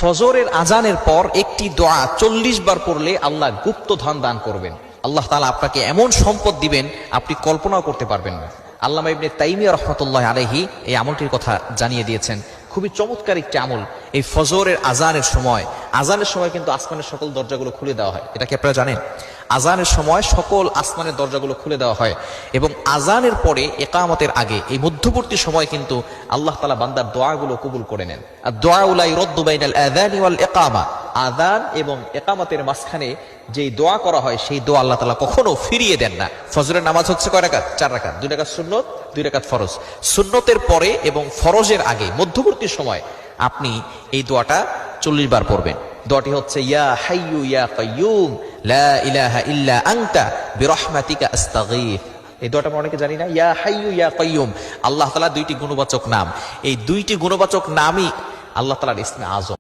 ফজরের আজানের পর একটি দোয়া 40 বার পড়লে আল্লাহ গুপ্ত ধন দান করবেন। আল্লাহ তাআলা আপনাকে এমন সম্পদ দিবেন আপনি কল্পনাও করতে পারবেন না। আল্লামা ইবনে তাইমিয়া রাহমাতুল্লাহ আলাইহি এই আমলটির কথা জানিয়ে দিয়েছেন। খুবই চমৎকার একটি আমল। এই ফজরের আজানের সময় কিন্তু আসমানের সকল দরজাগুলো খুলে দেওয়া হয়। এটা কি আপনারা জানেন? আজানের সময় সকল আসমানের দরজাগুলো খুলে দেওয়া হয় এবং আজানের পরে ইকামতের আগে এই মধ্যবর্তী সময় কিন্তু আল্লাহ তাআলা বান্দার দোয়াগুলো কবুল করে নেন। আর দোয়া লা ইরাদ্দু বাইনাল আযানি ওয়াল ইকামা, আযান এবং ইকামতের মাঝখানে যেই দোয়া করা হয় সেই দোয়া আল্লাহ তাআলা কখনো ফিরিয়ে দেন না। ফজরের নামাজ হচ্ছে কয় রাকাত? 4 রাকাত, 2 রাকাত সুন্নত, 2 রাকাত ফরজ। সুন্নতের পরে এবং ফরজের আগে মধ্যবর্তী সময় আপনি এই দোয়াটা 40 বার পড়বেন। দোয়াটি হচ্ছে ইয়া হাইয়ু ইয়া কাইয়ুম লা ইলাহা ইল্লা আনতা বিরহমাতিকা আস্তাগীথ। এই দোয়াটা আমরা অনেকে জানি না। ইয়া হাইয়ু ইয়া কাইয়ুম, আল্লাহ তাআলা দুইটি গুণবাচক নাম। এই দুইটি গুণবাচক নামই আল্লাহ তাআলার ইসমে আযম।